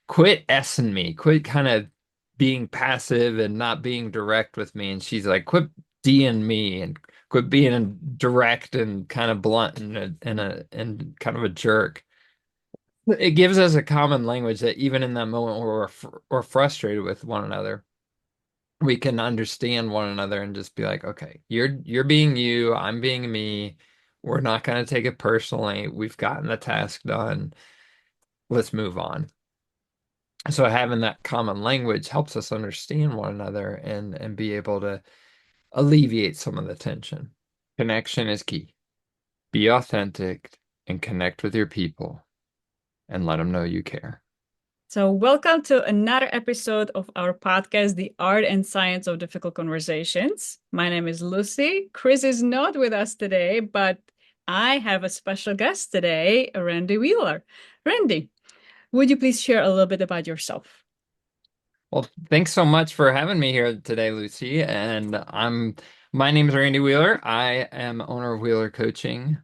quit S-ing me, quit kind of being passive and not being direct with me. And she's like, quit D-ing me and quit being direct and kind of blunt and kind of a jerk. It gives us a common language that even in that moment where we're frustrated with one another, we can understand one another and just be like, okay, you're being you, I'm being me. We're not going to take it personally. We've gotten the task done. Let's move on. So having that common language helps us understand one another and be able to alleviate some of the tension. Connection is key. Be authentic and connect with your people and let them know you care. So, welcome to another episode of our podcast, The Art and Science of Difficult Conversations. My name is Lucy. Chris is not with us today, but I have a special guest today, Randy Wheeler. Randy, would you please share a little bit about yourself? Well, thanks so much for having me here today, Lucy. And my name is Randy Wheeler. I am owner of Wheeler Coaching.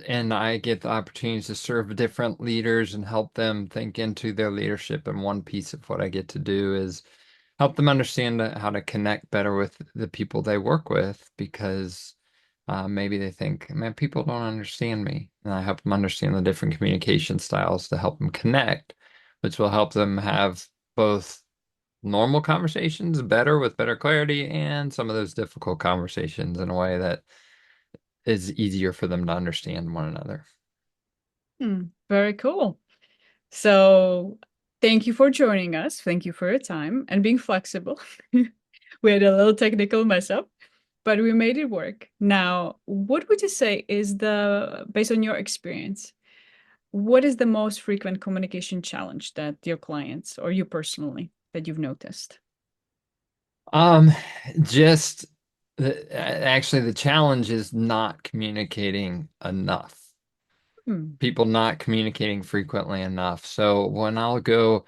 And I get the opportunities to serve different leaders and help them think into their leadership. And one piece of what I get to do is help them understand how to connect better with the people they work with because maybe they think, man, people don't understand me. And I help them understand the different communication styles to help them connect, which will help them have both normal conversations better with better clarity and some of those difficult conversations in a way that is easier for them to understand one another. Very cool. So, thank you for joining us. Thank you for your time and being flexible. We had a little technical mess up, but we made it work. Now, what would you say is based on your experience, what is the most frequent communication challenge that your clients or you personally that you've noticed? Um, just actually the challenge is not communicating enough. Hmm. People not communicating frequently enough. So when I'll go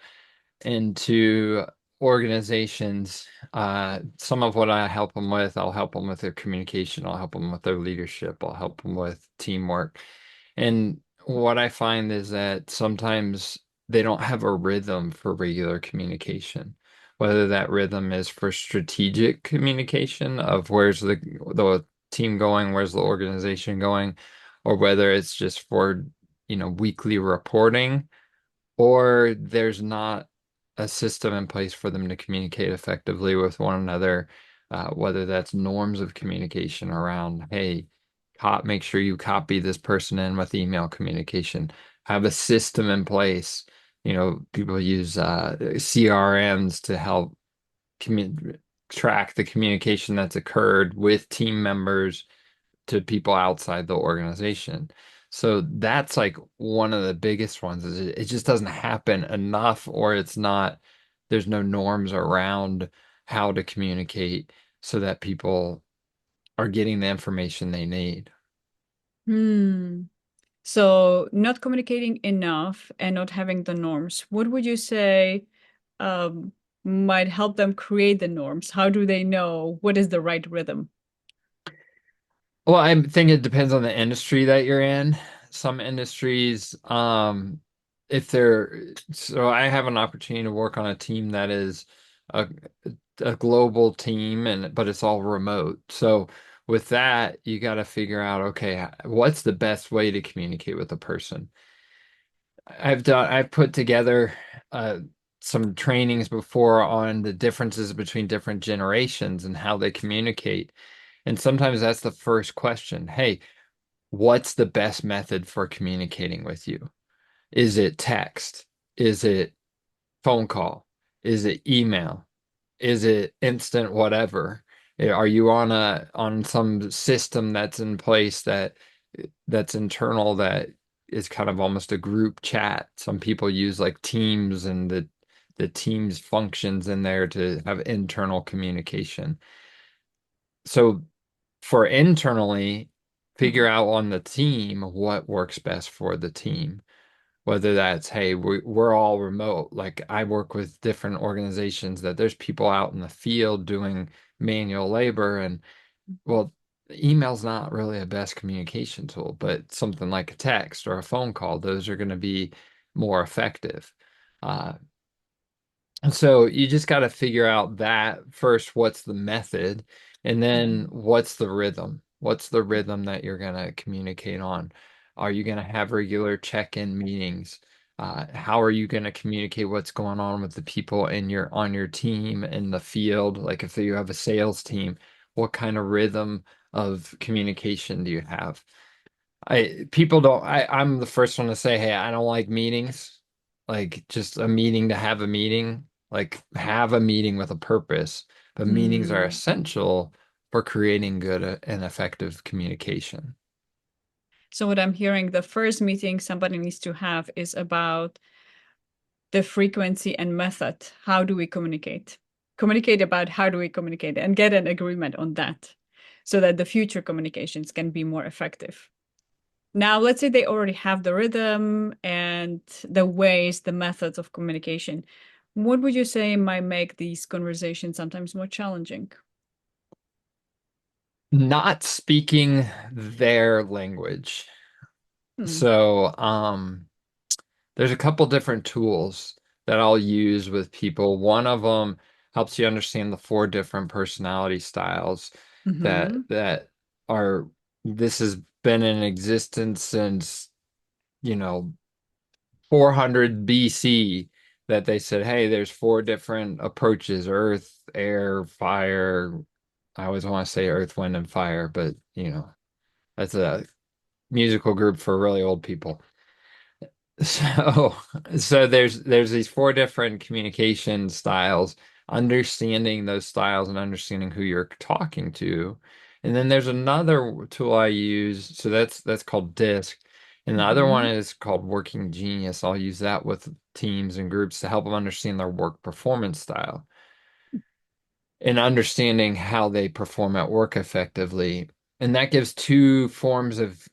into organizations, some of what I help them with, I'll help them with their communication, I'll help them with their leadership, I'll help them with teamwork. And what I find is that sometimes they don't have a rhythm for regular communication, whether that rhythm is for strategic communication of where's the team going, where's the organization going, or whether it's just for, weekly reporting or there's not a system in place for them to communicate effectively with one another, whether that's norms of communication around, hey, make sure you copy this person in with email communication, have a system in place. People use CRMs to help track the communication that's occurred with team members to people outside the organization. So that's like one of the biggest ones is it just doesn't happen enough or there's no norms around how to communicate so that people are getting the information they need. Hmm. So not communicating enough and not having the norms. What would you say um, might help them create the norms? How do they know what is the right rhythm? Well, I think it depends on the industry that you're in. Some industries, if they're, so I have an opportunity to work on a team that is a, a global team but it's all remote. So with that, you got to figure out, okay, what's the best way to communicate with a person? I've put together uh, some trainings before on the differences between different generations and how they communicate. And sometimes that's the first question. Hey, what's the best method for communicating with you? Is it text? Is it phone call? Is it email? Is it instant whatever? Are you on some system that's in place that's internal that is kind of almost a group chat? Some people use like Teams and the Teams functions in there to have internal communication. So for internally, figure Mhm. out on the team what works best for the team. Whether that's, hey, we're all remote. Like I work with different organizations that there's people out in the field doing manual labor and well, email's not really a best communication tool, but something like a text or a phone call, those are going to be more effective. Uh, so you just got to figure out that first, what's the method, and then Mhm. what's the rhythm? What's the rhythm that you're going to communicate on? Are you going to have regular check-in meetings? How are you going to communicate what's going on with the people in your on your team in the field? Like if you have a sales team, what kind of rhythm of communication do you have? I'm the first one to say, hey, I don't like meetings. Like just a meeting to have a meeting. Like have a meeting with a purpose. But meetings are Mm. essential for creating good and effective communication. So what I'm hearing, the first meeting somebody needs to have is about the frequency and method. How do we communicate? Communicate about how do we communicate and get an agreement on that so that the future communications can be more effective. Now, let's say they already have the rhythm and the ways, the methods of communication. What would you say might make these conversations sometimes more challenging? Not speaking their language. Hmm. So, there's a couple different tools that I'll use with people. One of them helps you understand the four different personality styles that Mm-hmm. that are this has been in existence since, 400 BC that they said, hey, there's four different approaches, earth, air, fire. I always want to say earth, wind, and fire, but that's a musical group for really old people. So, so there's these four different communication styles, understanding those styles and understanding who you're talking to. And then there's another tool I use, so that's called DISC. And the other one Mm-hmm. is called Working Genius. I'll use that with teams and groups to help them understand their work performance style and understanding how they perform at work effectively. And that gives two forms of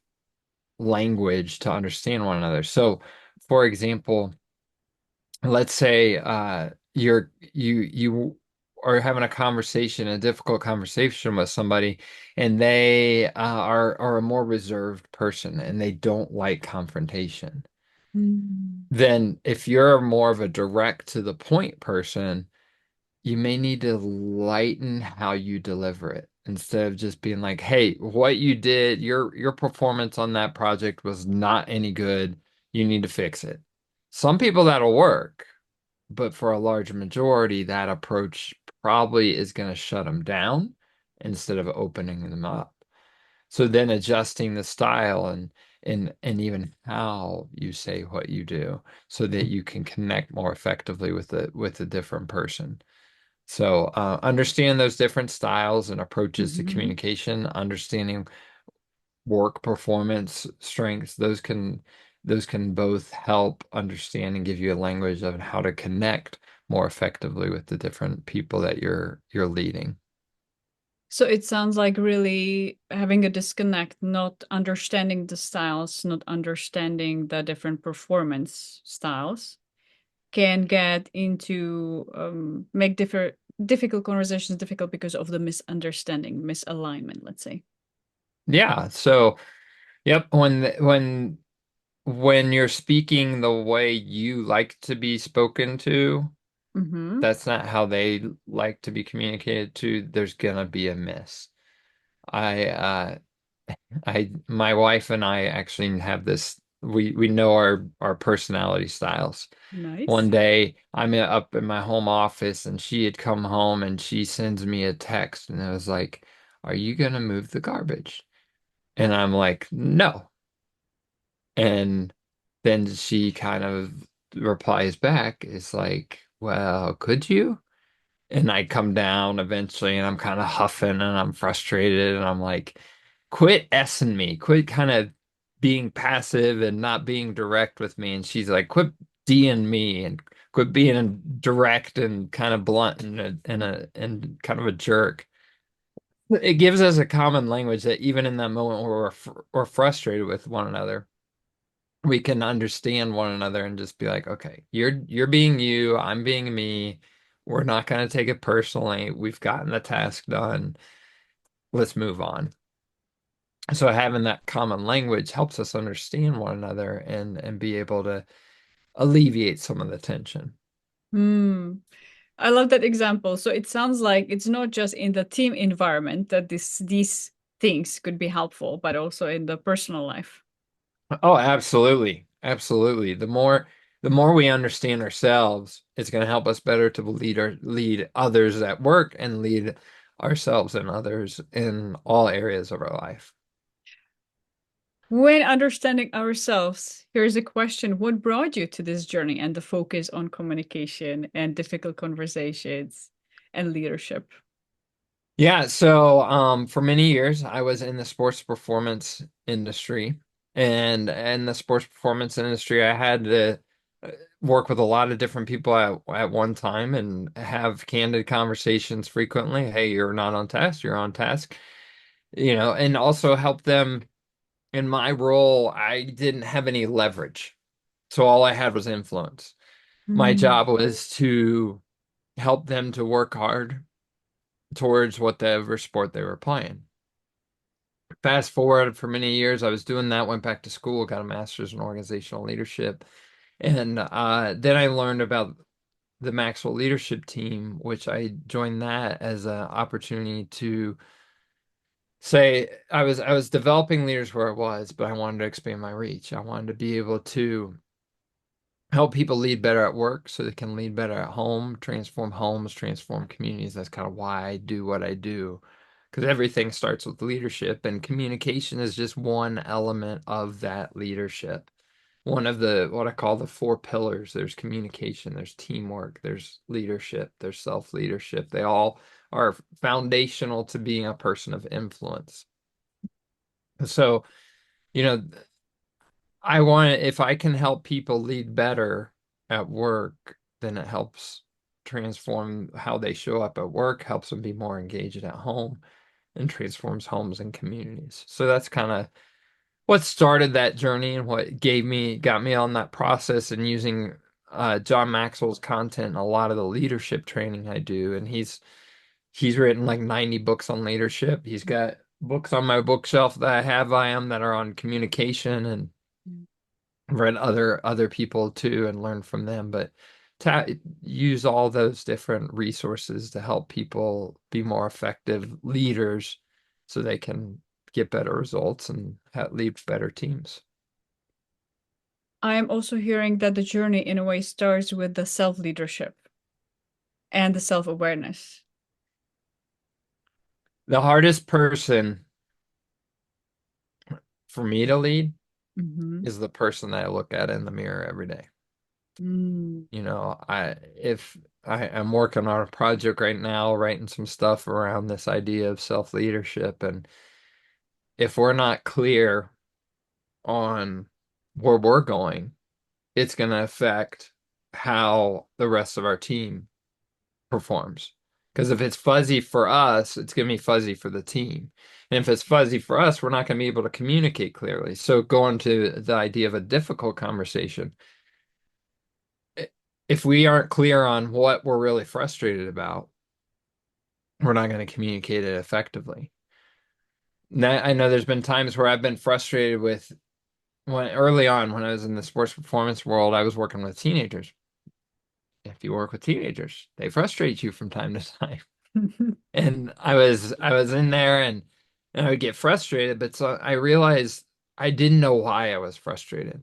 language to understand one another. So, for example, let's say you are having a conversation, a difficult conversation with somebody, and they are a more reserved person and they don't like confrontation. Mm. Then if you're more of a direct to the point person, you may need to lighten how you deliver it instead of just being like, "Hey, what you did, your performance on that project was not any good. You need to fix it." Some people that'll work, but for a large majority, that approach probably is going to shut them down instead of opening them up. So then adjusting the style and even how you say what you do so that you can connect more effectively with a different person. So understand those different styles and approaches to Mm-hmm. communication, understanding work performance strengths, those can both help understand and give you a language of how to connect more effectively with the different people that you're leading. So it sounds like really having a disconnect, not understanding the styles, not understanding the different performance styles, can get into make difficult conversations difficult because of the misunderstanding, misalignment, let's say. Yeah, so yep, when you're speaking the way you like to be spoken to, Mm-hmm. that's not how they like to be communicated to, there's gonna be a miss. I my wife and I actually have this. We know our personality styles. One Nice. day I'm up in my home office and she had come home and she sends me a text and it was like, "Are you gonna move the garbage?" And I'm like, "No." And then she kind of replies back, it's like, "Well, could you?" And I come down eventually and I'm kind of huffing and I'm frustrated and I'm like, quit S-ing me, quit kind of being passive and not being direct with me. And she's like, quit D-ing me and quit being direct and kind of blunt and kind of a jerk. It gives us a common language that even in that moment where we're frustrated with one another, we can understand one another and just be like, okay, you're being you, I'm being me. We're not going to take it personally. We've gotten the task done. Let's move on. So having that common language helps us understand one another and be able to alleviate some of the tension. Hmm. I love that example. So it sounds like it's not just in the team environment that these things could be helpful, but also in the personal life. Oh, absolutely. Absolutely. The more we understand ourselves, it's going to help us better to lead others at work and lead ourselves and others in all areas of our life. When understanding ourselves, here's a question. What brought you to this journey and the focus on communication and difficult conversations and leadership? Yeah, so for many years I was in the sports performance industry, and in the sports performance industry I had to work with a lot of different people at one time and have candid conversations frequently. Hey, you're not on task, you're on task, and also help them. In my role, I didn't have any leverage, so all I had was influence. My Hmm. job was to help them to work hard towards whatever sport they were playing. Fast forward for many years, I was doing that, went back to school, got a master's in organizational leadership. And then I learned about the Maxwell Leadership team, which I joined that as an opportunity to say I was developing leaders where I was, but I wanted to expand my reach. I wanted to be able to help people lead better at work so they can lead better at home, transform homes, transform communities. That's kind of why I do what I do. Because everything starts with leadership, and communication is just one element of that leadership. One of the what I call the four pillars. There's communication, there's teamwork, there's leadership, there's self-leadership. They all are foundational to being a person of influence. So, you know, if I can help people lead better at work, then it helps transform how they show up at work, helps them be more engaged at home, and transforms homes and communities. So that's kind of what started that journey and what got me on that process and using John Maxwell's content and a lot of the leadership training I do. And he's written like 90 books on leadership. He's got books on my bookshelf that I have by him that are on communication, and read other people too and learn from them, but to use all those different resources to help people be more effective leaders so they can get better results and lead better teams. I am also hearing that the journey, in a way, starts with the self leadership and the self awareness. The hardest person for me to lead Hmm. is the person that I look at in the mirror every day. Mm. If I'm working on a project right now, writing some stuff around this idea of self-leadership, and if we're not clear on where we're going, it's going to affect how the rest of our team performs. Because if it's fuzzy for us, it's going to be fuzzy for the team. And if it's fuzzy for us, we're not going to be able to communicate clearly. So, going to the idea of a difficult conversation, if we aren't clear on what we're really frustrated about, we're not going to communicate it effectively. Now, I know there's been times where I've been frustrated with when early on when I was in the sports performance world, I was working with teenagers. If you work with teenagers, they frustrate you from time to time. And I was in there, and I would get frustrated, but so I realized I didn't know why I was frustrated.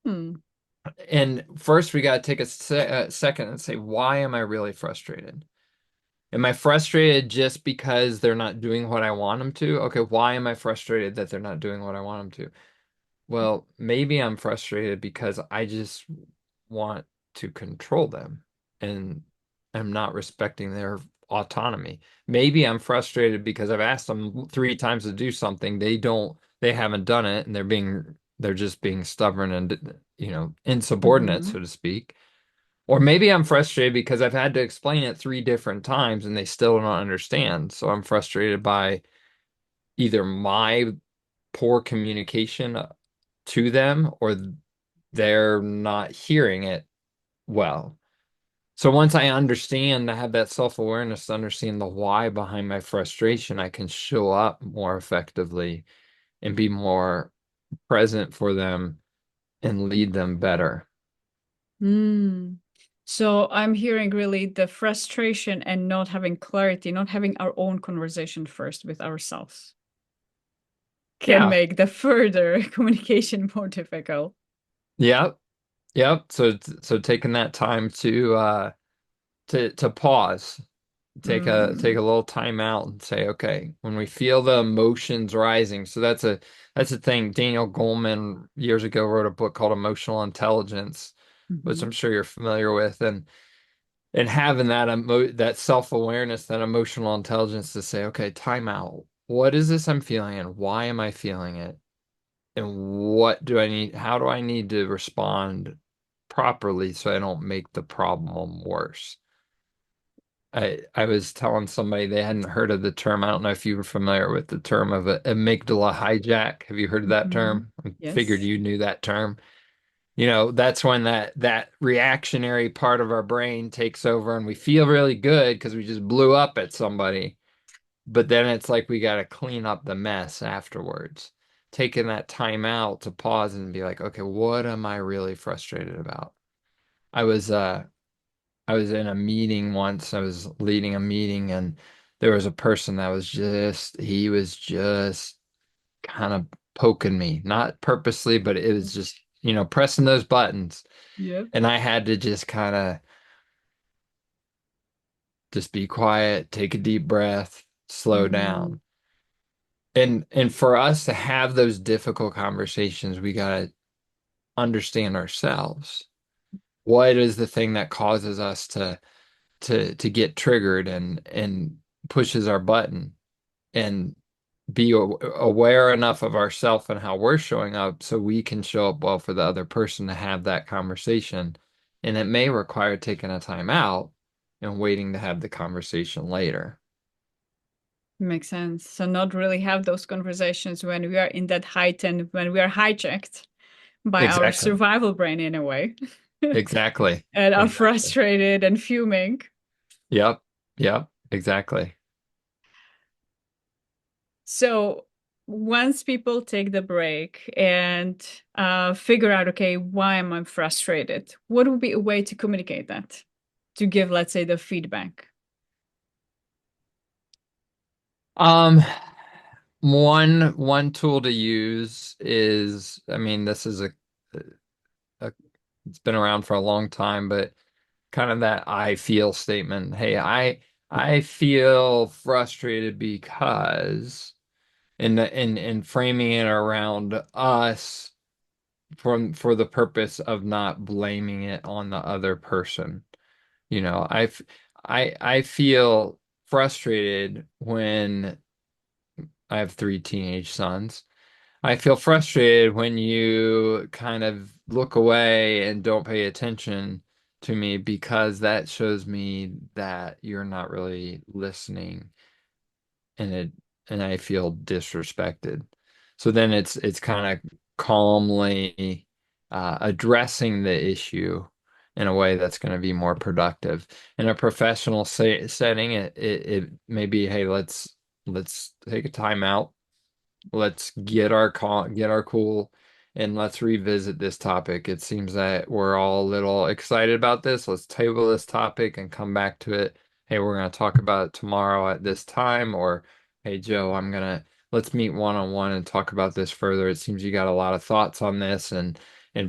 Hmm. And first we got to take a second and say, why am I really frustrated? Am I frustrated just because they're not doing what I want them to? Okay, why am I frustrated that they're not doing what I want them to? Well, maybe I'm frustrated because I just want to control them and I'm not respecting their autonomy. Maybe I'm frustrated because I've asked them 3 times to do something. They haven't done it, and they're just being stubborn and, insubordinate, Hmm. so to speak. Or maybe I'm frustrated because I've had to explain it 3 different times and they still don't understand. So I'm frustrated by either my poor communication to them, or they're not hearing it well. So once I understand, I have that self-awareness to understand the why behind my frustration, I can show up more effectively and be more present for them and lead them better. Hmm. So I'm hearing really the frustration and not having clarity, not having our own conversation first with ourselves can Yeah. make the further communication more difficult. Yep. Yep. So taking that time to pause, take a Hmm. little time out and say, okay, when we feel the emotions rising. So that's a thing. Daniel Goleman years ago wrote a book called Emotional Intelligence, which Hmm. I'm sure you're familiar with, and having that self-awareness, that emotional intelligence to say, okay, time out. What is this I'm feeling and why am I feeling it? And what do I need? How do I need to respond properly so I don't make the problem worse? I was telling somebody they hadn't heard of the term. I don't know if you were familiar with the term of a amygdala hijack. Have you heard of that Hmm. term? I figured Yes. you knew that term. That's when that reactionary part of our brain takes over and we feel really good because we just blew up at somebody. But then it's like we got to clean up the mess afterwards. Taking that time out to pause and be like, okay, what am I really frustrated about? I was uh I was in a meeting once. I was leading a meeting and there was a person that he was just kind of poking me, not purposely, but it was just, pressing those buttons. Yep. And I had to just kind of just be quiet, take a deep breath, slow Hmm. down. And for us to have those difficult conversations, we got to understand ourselves. What is the thing that causes us to get triggered and pushes our button and be aware enough of ourselves and how we're showing up so we can show up well for the other person to have that conversation. And it may require taking a time out and waiting to have the conversation later. Makes sense. So not really have those conversations when we are in that heightened, when we are hijacked by our Exactly. survival brain in a way, Exactly. and are Exactly. frustrated and fuming. Yep. Yep. Exactly. So once people take the break and figure out, okay, why am I frustrated? What would be a way to communicate that? To give, let's say, the feedback. Um, one tool to use is, I mean, this is a it's been around for a long time, but kind of that I feel statement. Hey, I feel frustrated because and framing it around us for the purpose of not blaming it on the other person. I feel frustrated when I have three teenage sons. I feel frustrated when you kind of look away and don't pay attention to me because that shows me that you're not really listening and I feel disrespected. So then it's kind of calmly addressing the issue in a way that's going to be more productive. In a professional setting, it may be, hey, let's take a time out. Let's get our cool, and let's revisit this topic. It seems that we're all a little excited about this. Let's table this topic and come back to it. Hey, we're going to talk about it tomorrow at this time, or hey, Joe, let's meet one on one and talk about this further. It seems you got a lot of thoughts on this, and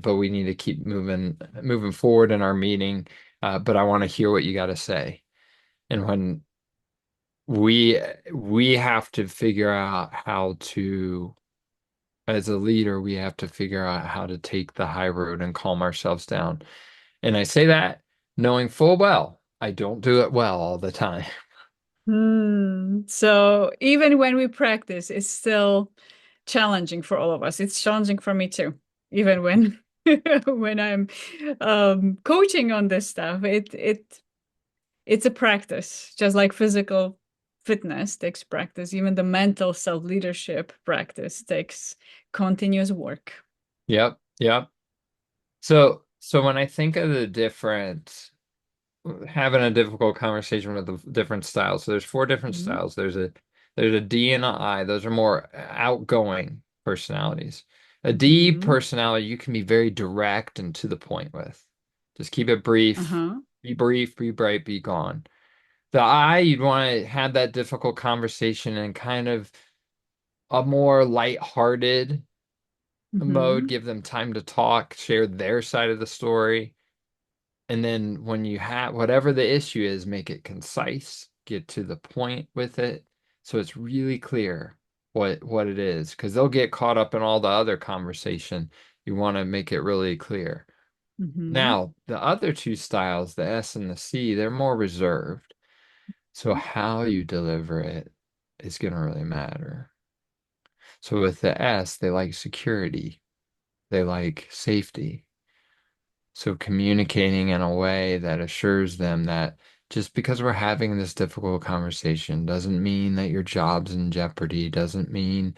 but we need to keep moving forward in our meeting. But I want to hear what you got to say. And when we we have to figure out how to as a leader, we have to figure out how to take the high road and calm ourselves down. And I say that knowing full well I don't do it well all the time. So even when we practice, it's still challenging for all of us. It's challenging for me too. Even when when I'm coaching on this stuff, it's a practice, just like physical fitness takes practice. Even the mental self-leadership practice takes continuous work. Yep, yep. So when I think of the different having a difficult conversation with the different styles. So there's four different Mhm. styles. There's a D and a I. Those are more outgoing personalities. A D Mhm. personality you can be very direct and to the point with. Just keep it brief. Uh-huh. Be brief, be bright, be gone. The I, you'd want to have that difficult conversation in kind of a more lighthearted mode, Mm-hmm. give them time to talk, share their side of the story. And then when you have whatever the issue is, make it concise, get to the point with it. So it's really clear what it is, because they'll get caught up in all the other conversation. You want to make it really clear. Mm-hmm. Now, the other two styles, the S and the C, they're more reserved. So how you deliver it is going to really matter. So with the S, they like security, they like safety. So communicating in a way that assures them that just because we're having this difficult conversation doesn't mean that your job's in jeopardy, doesn't mean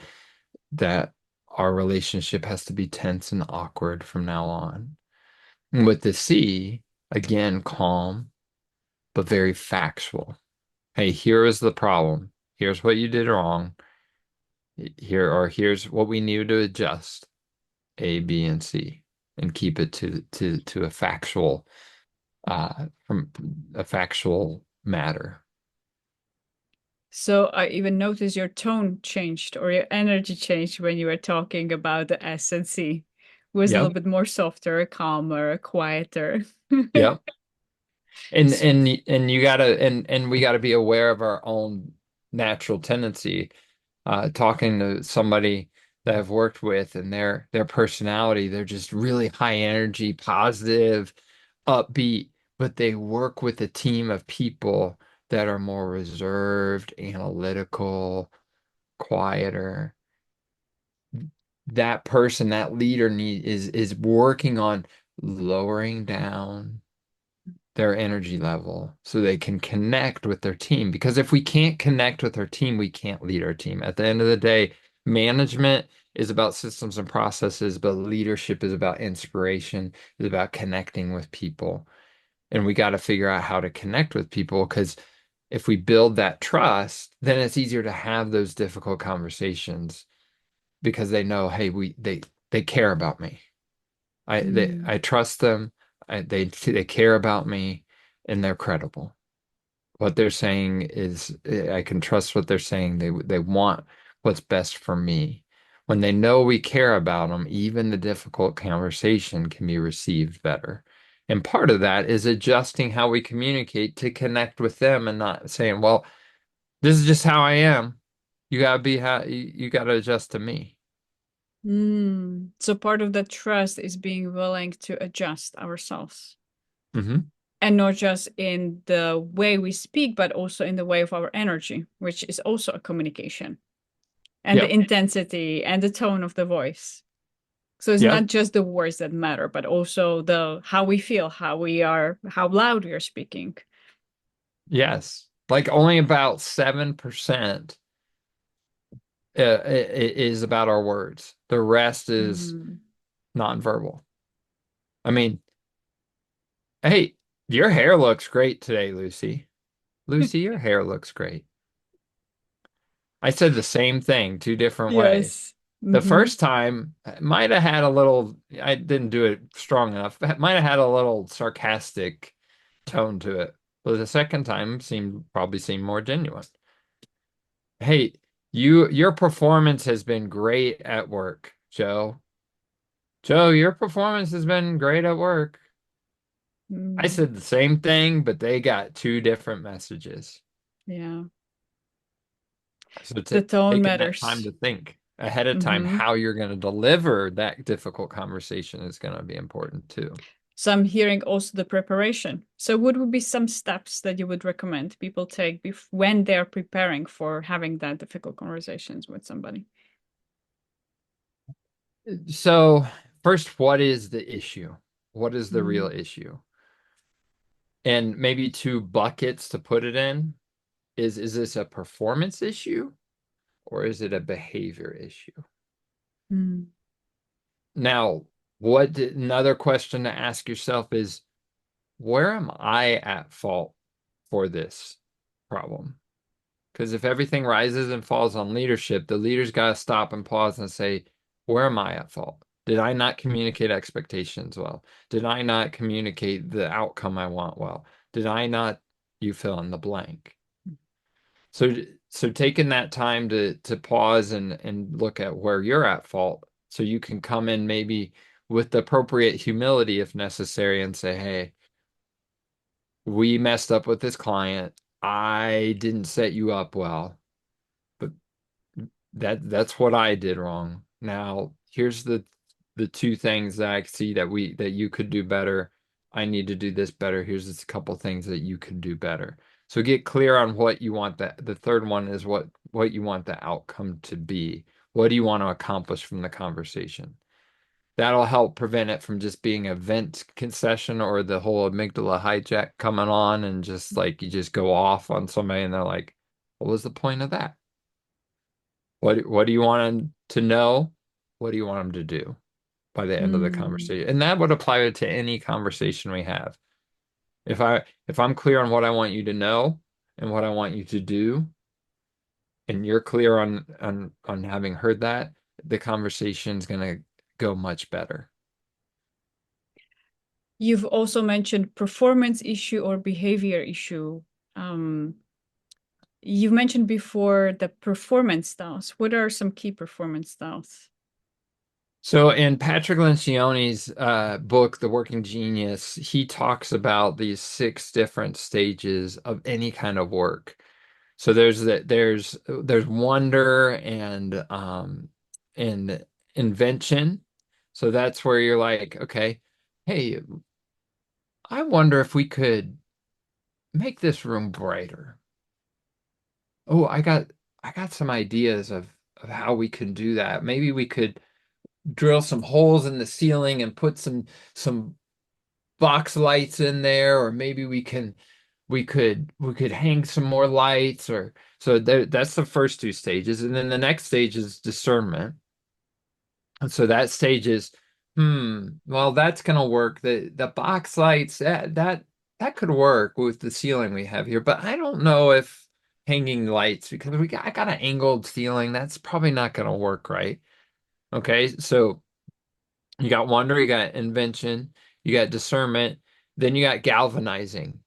that our relationship has to be tense and awkward from now on. And with the C, again, calm, but very factual. Hey, here is the problem. Here's what you did wrong. Here's what we need to adjust, A, B, and C, and keep it to a factual from a factual matter. So I even noticed your tone changed or your energy changed when you were talking about the S and C. It was a little Yep. bit more softer, calmer, quieter. Yep. And S- and you gotta and we gotta be aware of our own natural tendency. Talking to somebody that I've worked with and their personality, they're just really high energy, positive, upbeat, but they work with a team of people that are more reserved, analytical, quieter. That person, that leader is working on lowering down their energy level so they can connect with their team. Because if we can't connect with our team, we can't lead our team. At the end of the day, management is about systems and processes, but leadership is about inspiration, is about connecting with people. And we got to figure out how to connect with people because if we build that trust, then it's easier to have those difficult conversations because they know, hey, they care about me. I Mm, trust them. They care about me, and they're credible. What they're saying is, I can trust what they're saying. They want what's best for me. When they know we care about them, even the difficult conversation can be received better. And part of that is adjusting how we communicate to connect with them and not saying, well, this is just how I am. You gotta be how you gotta adjust to me. So part of that trust is being willing to adjust ourselves. Hmm. And not just in the way we speak, but also in the way of our energy, which is also a communication, and the Yep. intensity and the tone of the voice. So it's Yep. not just the words that matter, but also the how we feel, how we are, how loud we are speaking. Yes. Like only about 7% is about our words. The rest is Mm. nonverbal. I mean, hey, your hair looks great today, Lucy. Lucy, your hair looks great. I said the same thing two different ways. Yes. The Hmm. first time might have had a little, I didn't do it strong enough, might have had a little sarcastic tone to it. But the second time probably seemed more genuine. Hey, your performance has been great at work, Joe. Joe, your performance has been great at work. I Mm. said the same thing, but they got two different messages. Yeah. So The tone taking that time matters. to think ahead of time Hmm. how you're going to deliver that difficult conversation is going to be important too. So I'm hearing also the preparation. So what would be some steps that you would recommend people take when they're preparing for having that difficult conversations with somebody? So, first, what is the issue? What is the real Mm. issue? And maybe two buckets to put it in is this a performance issue or is it a behavior issue? Mm. Now, another question to ask yourself is where am I at fault for this problem? Because if everything rises and falls on leadership, the leader's got to stop and pause and say, where am I at fault? Did I not communicate expectations well? Did I not communicate the outcome I want well? Did I not, you fill in the blank? So so taking that time to pause and look at where you're at fault so you can come in maybe with the appropriate humility if necessary and say, "Hey, we messed up with this client. I didn't set you up well, but that's what I did wrong. Now, here's the two things that I see that you could do better. I need to do this better. Here's just a couple things that you could do better. So get clear on what you want that. The third one is what you want the outcome to be. What do you want to accomplish from the conversation? That'll help prevent it from just being a vent concession or the whole amygdala hijack coming on and just like you just go off on somebody and they're like, what was the point of that? What do you want them to know? What do you want them to do by the end of the Mm. conversation? And that would apply to any conversation we have. If I'm clear on what I want you to know and what I want you to do, and you're clear on having heard that, the conversation's gonna go much better. You've also mentioned performance issue or behavior issue. Um, you've mentioned before the performance styles. What are some key performance styles? So in Patrick Lencioni's book, The Working Genius, he talks about these six different stages of any kind of work. So there's wonder and invention. So that's where you're like, okay, hey, I wonder if we could make this room brighter. Oh, I got some ideas of how we can do that. Maybe we could drill some holes in the ceiling and put some box lights in there, or maybe we could hang some more lights or so that's the first two stages. And then the next stage is discernment. And so that stage is, well, that's gonna work. The box lights that could work with the ceiling we have here, but I don't know if hanging lights because I got an angled ceiling. That's probably not gonna work right. Okay, so you got wonder, you got invention, you got discernment, then you got galvanizing.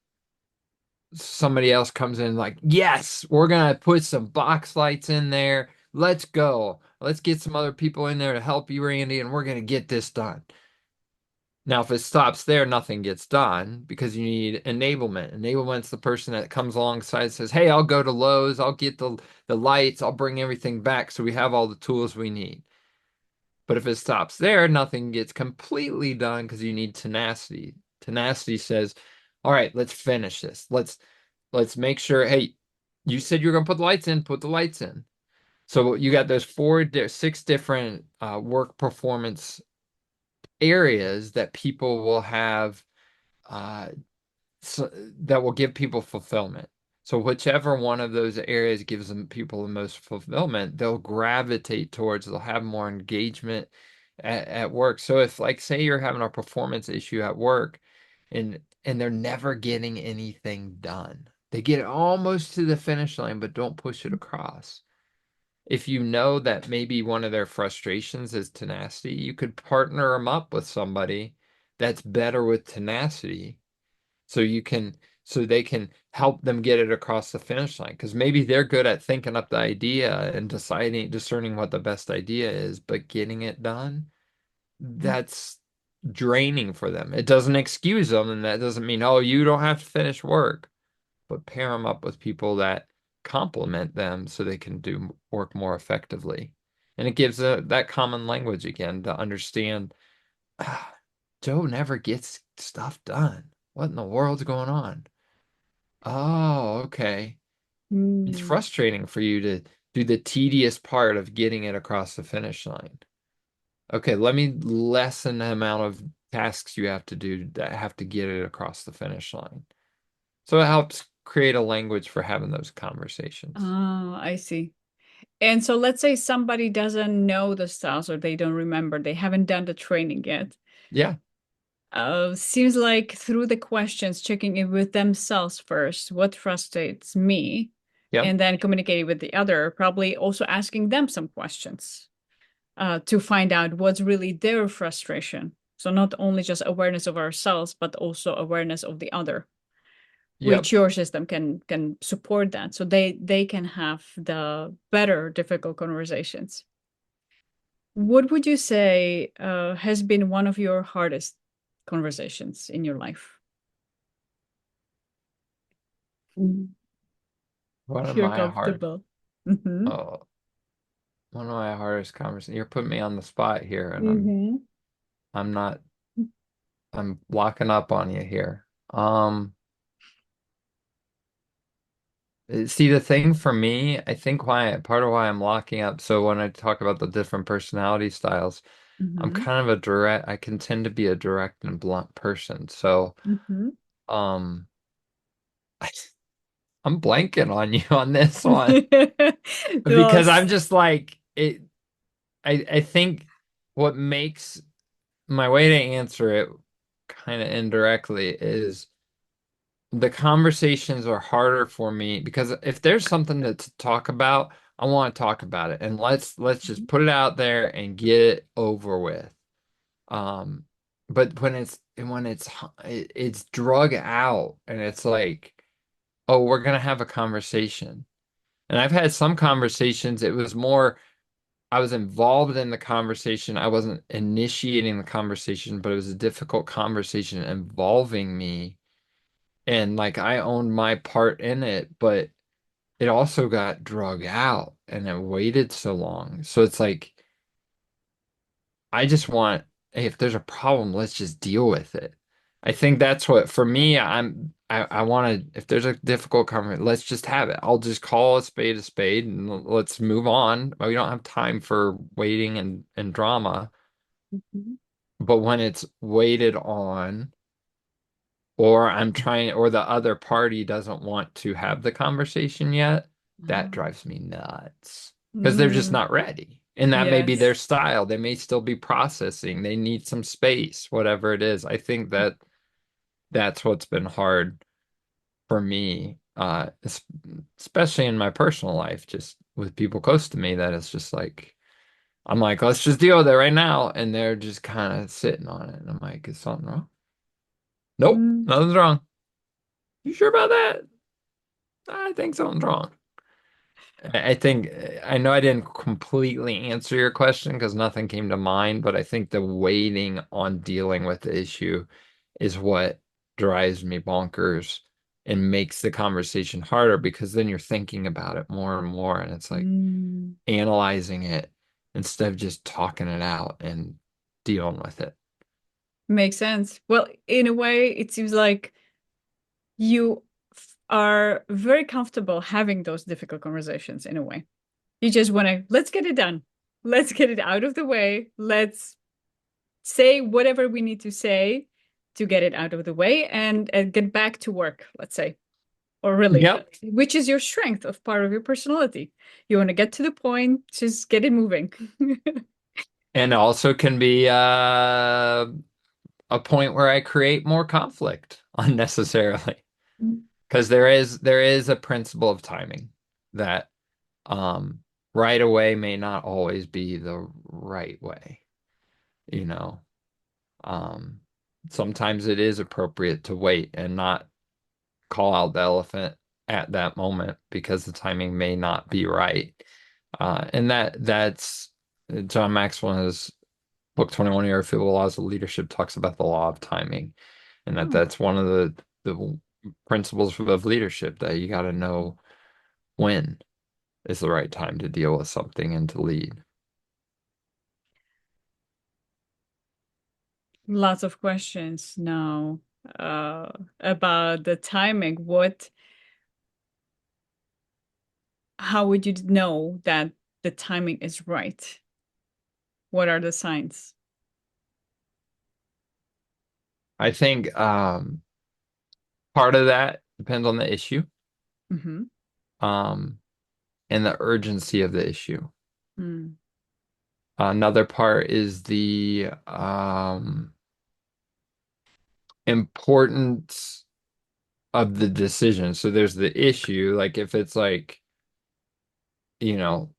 Somebody else comes in like, yes, we're gonna put some box lights in there. Let's go. Let's get some other people in there to help you, Randy, and we're gonna get this done. Now, if it stops there, nothing gets done because you need enablement. Enablement's the person that comes alongside and says, hey, I'll go to Lowe's, I'll get the lights, I'll bring everything back so we have all the tools we need. But if it stops there, nothing gets completely done because you need tenacity. Tenacity says, all right, let's finish this. Let's make sure, hey, you said you're gonna put the lights in, put the lights in. So you got those six different work performance areas that people will have uh, so, that will give people fulfillment. So whichever one of those areas gives them people the most fulfillment, they'll gravitate towards, they'll have more engagement at work. So if like say you're having a performance issue at work and they're never getting anything done. They get almost to the finish line but don't push it across. If you know that maybe one of their frustrations is tenacity, you could partner them up with somebody that's better with tenacity so you can so they can help them get it across the finish line because maybe they're good at thinking up the idea and discerning what the best idea is, but getting it done, that's draining for them. It doesn't excuse them, and that doesn't mean, oh, you don't have to finish work, but pair them up with people that complement them so they can do work more effectively. And it gives that common language again to understand, ah, Joe never gets stuff done. What in the world's going on? Oh, okay. It's Mm. frustrating for you to do the tedious part of getting it across the finish line. Okay, let me lessen the amount of tasks you have to do that have to get it across the finish line. So it helps create a language for having those conversations. Oh, I see. And so let's say somebody doesn't know the styles or they don't remember, they haven't done the training yet. Yeah, Seems like through the questions, checking in with themselves first, what frustrates me, yep. and then communicating with the other, probably also asking them some questions. to find out what's really their frustration. So not only just awareness of ourselves, but also awareness of the other, Yep. which your system can support that. So they can have the better difficult conversations. What would you say has been one of your hardest conversations in your life? Mm. One If of you're my hard, comfortable. Mm-hmm. oh, one of my hardest conversations. You're putting me on the spot here, and Mm-hmm. I'm not. I'm locking up on you here. See, the thing for me, I think why part of why I'm locking up. So when I talk about the different personality styles, I'm Mm-hmm. kind of a direct. I can tend to be a direct and blunt person. So, Mm-hmm. um, I, I'm blanking on you on this one because I'm Lost. just like it. I think what makes my way to answer it kind of indirectly is the conversations are harder for me because if there's something to talk about, I want to talk about it and let's just put it out there and get it over with. Um, but when it's drug out and it's like, oh, we're gonna have a conversation. And I've had some conversations, it was more I was involved in the conversation. I wasn't initiating the conversation, but it was a difficult conversation involving me. And like I owned my part in it, but it also got drug out and it waited so long. So it's like, I just want, hey, if there's a problem, let's just deal with it. I think that's what, for me, I want to, if there's a difficult conversation, let's just have it. I'll just call a spade and let's move on. We don't have time for waiting and drama. Mhm. But when it's waited on, or I'm trying, or the other party doesn't want to have the conversation yet, that Oh. drives me nuts because they're just Mm. not ready. And that may be their Yes. style. They may still be processing. They need some space, whatever it is. I think that that's what's been hard for me, especially in my personal life, just with people close to me, that it's just like, I'm like, let's just deal with it right now. And they're just kind of sitting on it. And I'm like, is something wrong? Nope, Mm. nothing's wrong. You sure about that? I think something's wrong. I think I know I didn't completely answer your question because nothing came to mind, but I think the waiting on dealing with the issue is what drives me bonkers and makes the conversation harder because then you're thinking about it more and more, and it's like Mm. analyzing it instead of just talking it out and dealing with it. Makes sense. Well, in a way, it seems like you are very comfortable having those difficult conversations in a way. You just want to, let's get it done. Let's get it out of the way. Let's say whatever we need to say to get it out of the way and get back to work, let's say. Or really, Yep. which is your strength of part of your personality. You want to get to the point, just get it moving. And also can be a point where I create more conflict unnecessarily. Because there is a principle of timing that um right away may not always be the right way, you know. Um Sometimes it is appropriate to wait and not call out the elephant at that moment because the timing may not be right. And that's John Maxwell in his book 21 Irrefutable Laws of Leadership talks about the law of timing and Oh. that's one of the principles of leadership that you got to know when is the right time to deal with something and to lead. Lots of questions now uh, about the timing. How would you know that the timing is right? What are the signs? I think part of that depends on the issue Mm-hmm. um, and the urgency of the issue. Mm. Another part is the importance of the decision. So there's the issue, like if it's like, you know,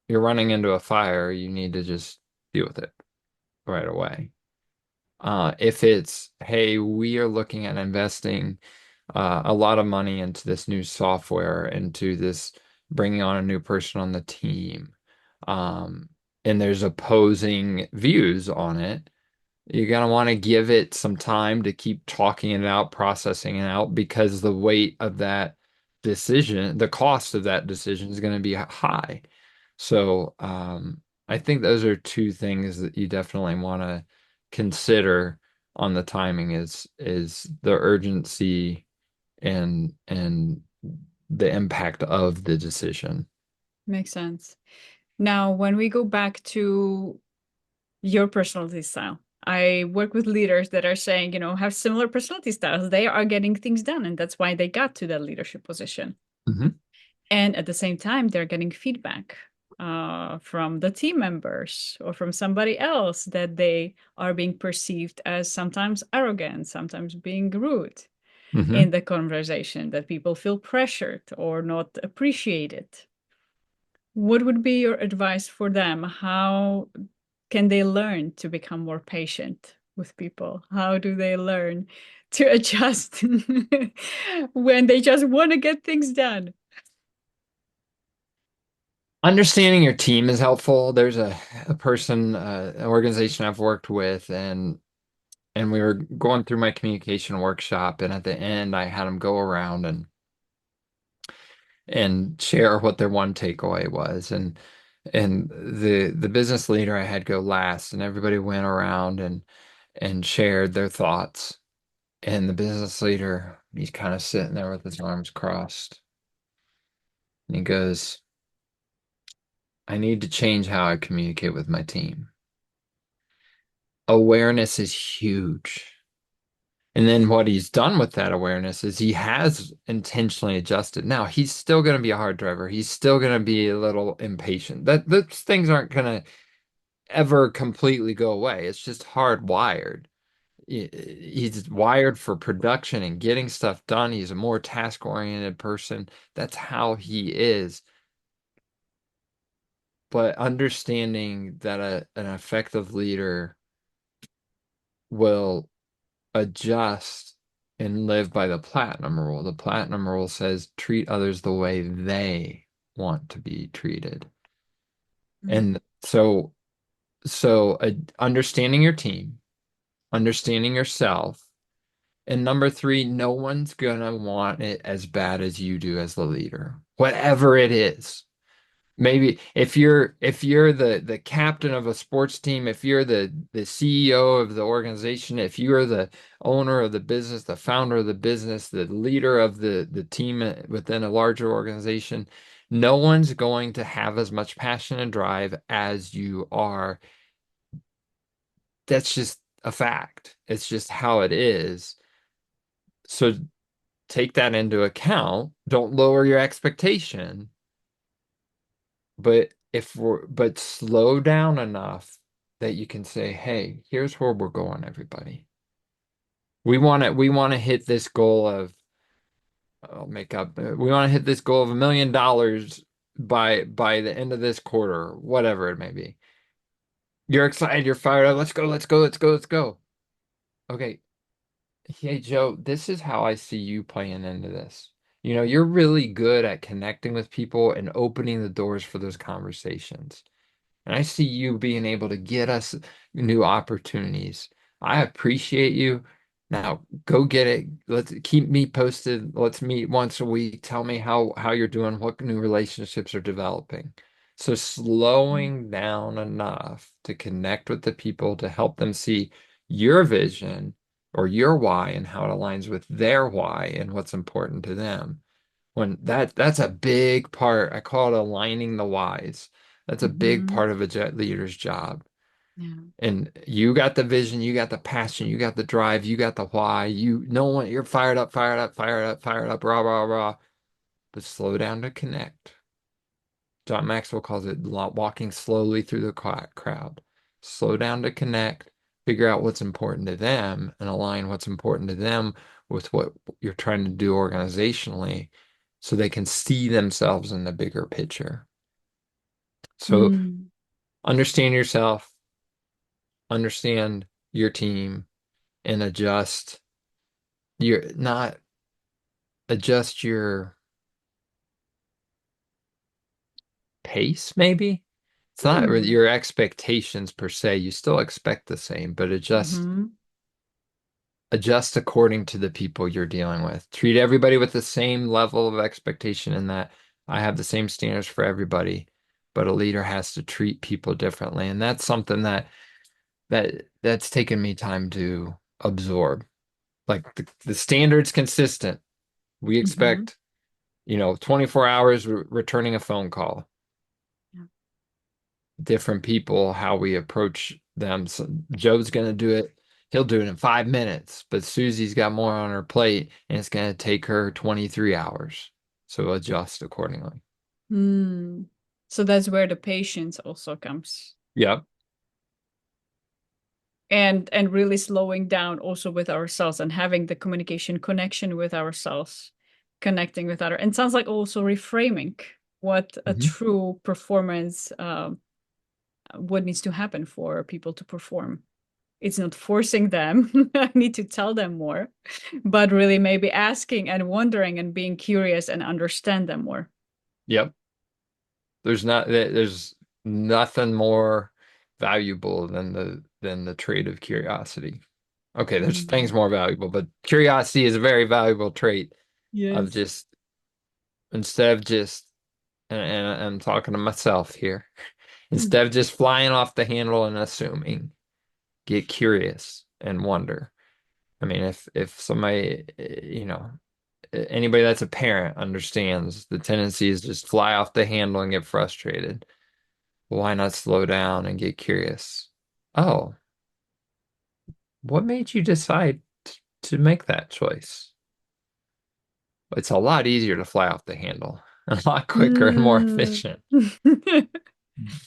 you're running into a fire, you need to just deal with it right away. If it's, hey, we are looking at investing a lot of money into this new software, into this bringing on a new person on the team, um, and there's opposing views on it, you're gonna want to give it some time to keep talking it out, processing it out, because the weight of that decision, the cost of that decision is going to be high. So, I think those are two things that you definitely want to consider on the timing is the urgency and the impact of the decision. Makes sense. Now, when we go back to your personality style, I work with leaders that are saying, have similar personality styles. They are getting things done, and that's why they got to that leadership position. Mhm. And at the same time, they're getting feedback from the team members or from somebody else that they are being perceived as sometimes arrogant, sometimes being rude in Mhm. the conversation, that people feel pressured or not appreciated. What would be your advice for them? How can they learn to become more patient with people? How do they learn to adjust when they just want to get things done? Understanding your team is helpful. There's a person, an organization I've worked with, and we were going through my communication workshop, and at the end I had them go around and share what their one takeaway was. And the business leader I had go last, and everybody went around and shared their thoughts. And the business leader, he's kind of sitting there with his arms crossed. And he goes, I need to change how I communicate with my team. Awareness is huge. And then what he's done with that awareness is he has intentionally adjusted. Now, he's still going to be a hard driver. He's still going to be a little impatient. That those things aren't going to ever completely go away. It's just hardwired. He's wired for production and getting stuff done. He's a more task-oriented person. That's how he is. But understanding that an effective leader will adjust and live by the platinum rule. The platinum rule says treat others the way they want to be treated. Mm. And so understanding your team, understanding yourself, and number three, no one's gonna want it as bad as you do as the leader, whatever it is. Maybe if you're the captain of a sports team, if you're the CEO of the organization, if you're the owner of the business, the founder of the business, the leader of the team within a larger organization, no one's going to have as much passion and drive as you are. That's just a fact. It's just how it is. So take that into account. Don't lower your expectation. But slow down enough that you can say, "Hey, here's where we're going, everybody. We want to hit this goal of I'll make up. We want to hit this goal of $1 million by the end of this quarter, whatever it may be. You're excited, you're fired up. Let's go, let's go, let's go, let's go. Okay, hey Joe, this is how I see you playing into this. You're really good at connecting with people and opening the doors for those conversations. And I see you being able to get us new opportunities. I appreciate you. Now go get it. Let's keep me posted. Let's meet once a week. Tell me how you're doing, what new relationships are developing. So slowing down enough to connect with the people to help them see your vision or your why and how it aligns with their why and what's important to them. When that's a big part, I call it aligning the whys. That's a big Mhm. part of a jet leader's job. Yeah. And you got the vision, you got the passion, you got the drive, you got the why. No one, you're fired up, fired up, fired up, fired up, rah, rah, rah. But slow down to connect. John Maxwell calls it walking slowly through the quiet crowd. Slow down to connect, figure out what's important to them, and align what's important to them with what you're trying to do organizationally so they can see themselves in the bigger picture. So Mm. understand yourself, understand your team, and not adjust your pace, maybe. It's not really Mm. your expectations per se. You still expect the same, but Mm-hmm. adjust according to the people you're dealing with. Treat everybody with the same level of expectation in that I have the same standards for everybody, but a leader has to treat people differently. And that's something that's taken me time to absorb. Like the standard's consistent. We Mm-hmm. expect, 24 hours returning a phone call. Different people, how we approach them. So Joe's gonna do it. He'll do it in 5 minutes, but Susie's got more on her plate and it's gonna take her 23 hours. So adjust accordingly. Mm. So that's where the patience also comes. Yep. And really slowing down also with ourselves and having the communication connection with ourselves, connecting with other. And sounds like also reframing what a Mhm. true performance what needs to happen for people to perform. It's not forcing them. I need to tell them more, but really maybe asking and wondering and being curious and understand them more. Yep. There's nothing more valuable than the trait of curiosity. Okay, there's things Mm. more valuable, but curiosity is a very valuable trait of Yes. just instead of just and I'm talking to myself here. Mm. Instead of just flying off the handle and assuming, get curious and wonder. I mean, if somebody, anybody that's a parent understands the tendency is just fly off the handle and get frustrated. Why not slow down and get curious? Oh, what made you decide to make that choice? It's a lot easier to fly off the handle, a lot quicker and more Mm. efficient.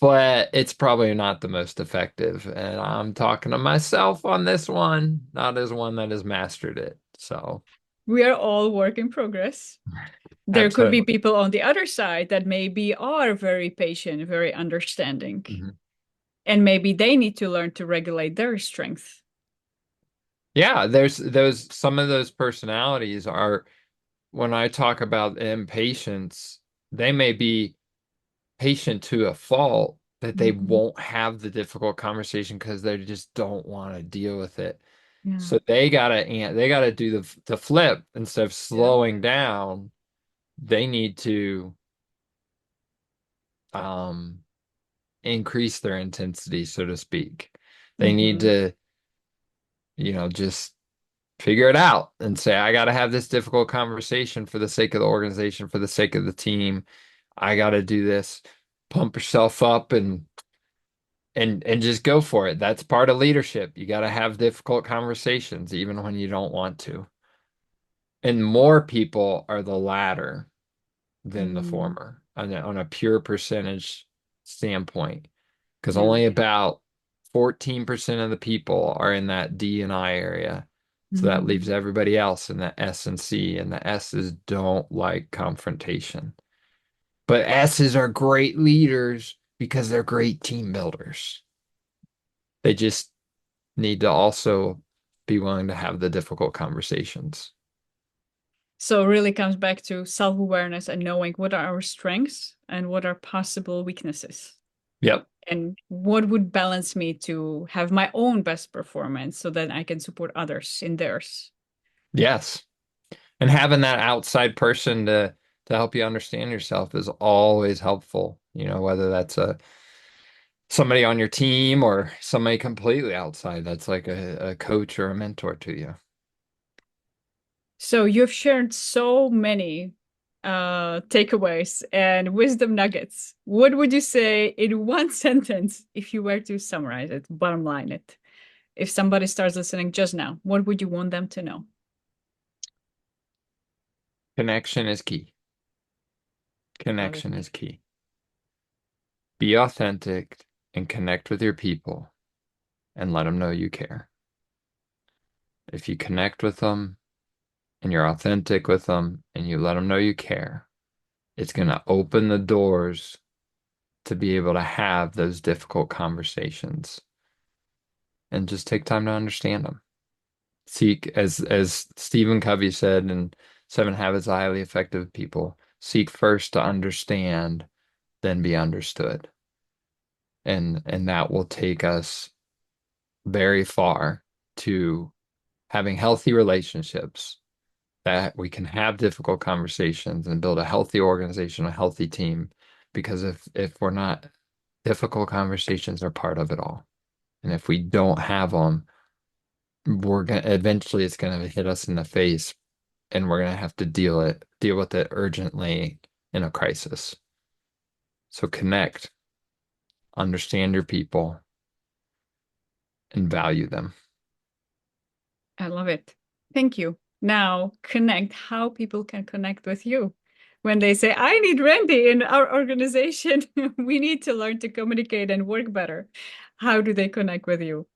But it's probably not the most effective. And I'm talking to myself on this one, not as one that has mastered it. So, We are all work in progress. There could be absolutely. people on the other side that maybe are very patient, very understanding, Mhm. and maybe they need to learn to regulate their strength. Yeah, there's those some of those personalities are when I talk about impatience, they may be patient to a fault that they Mhm. won't have the difficult conversation because they just don't want to deal with it. Yeah. So they gotta do the flip instead of Yeah. slowing down. They need to um increase their intensity, so to speak. They need Hmm. to, just figure it out and say, I got to have this difficult conversation for the sake of the organization, for the sake of the team. I got to do this. Pump yourself up and just go for it. That's part of leadership. You got to have difficult conversations even when you don't want to. And more people are the latter than the Mm. former on a pure percentage standpoint. Because Yeah. only about 14% of the people are in that D and I area. So that leaves Mm. everybody else in the S and C, and the S's don't like confrontation. But S's are great leaders because they're great team builders. They just need to also be willing to have the difficult conversations. So it really comes back to self-awareness and knowing what are our strengths and what are possible weaknesses. Yep. And what would balance me to have my own best performance so that I can support others in theirs. Yes. And having that outside person to help you understand yourself is always helpful, whether that's a somebody on your team or somebody completely outside that's like a coach or a mentor to you. So you've shared so many takeaways and wisdom nuggets. What would you say in one sentence if you were to summarize it, bottom line it? If somebody starts listening just now, what would you want them to know? Connection is key. Love it. Connection is key. Be authentic and connect with your people and let them know you care. If you connect with them and you're authentic with them and you let them know you care, it's going to open the doors to be able to have those difficult conversations and just take time to understand them. Seek, as Stephen Covey said in Seven Habits of Highly Effective People, seek first to understand, then be understood. And that will take us very far to having healthy relationships that we can have difficult conversations and build a healthy organization, a healthy team. Because if we're not, difficult conversations are part of it all. And if we don't have them, we're gonna eventually it's gonna hit us in the face and we're gonna have to deal with it urgently in a crisis. So connect, understand your people, and value them. I love it. Thank you. Now, connect how people can connect with you. When they say, I need Randy in our organization, we need to learn to communicate and work better. How do they connect with you?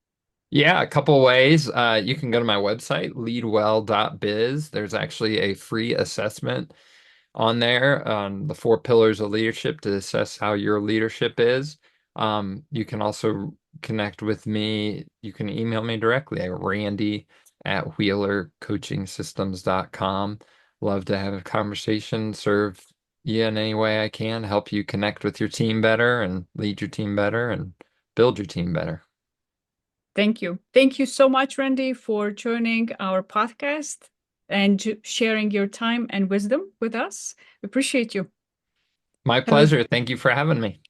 Yeah, a couple ways. You can go to my website, leadwell.biz. There's actually a free assessment on there on the 4 pillars of leadership to assess how your leadership is. You can also connect with me. You can email me directly at randy@wheelercoachingsystems.com. Love to have a conversation, serve you in any way I can, help you connect with your team better and lead your team better and build your team better. Thank you. Thank you so much, Randy, for joining our podcast and sharing your time and wisdom with us. Appreciate you. My Have a pleasure. Thank you for having me.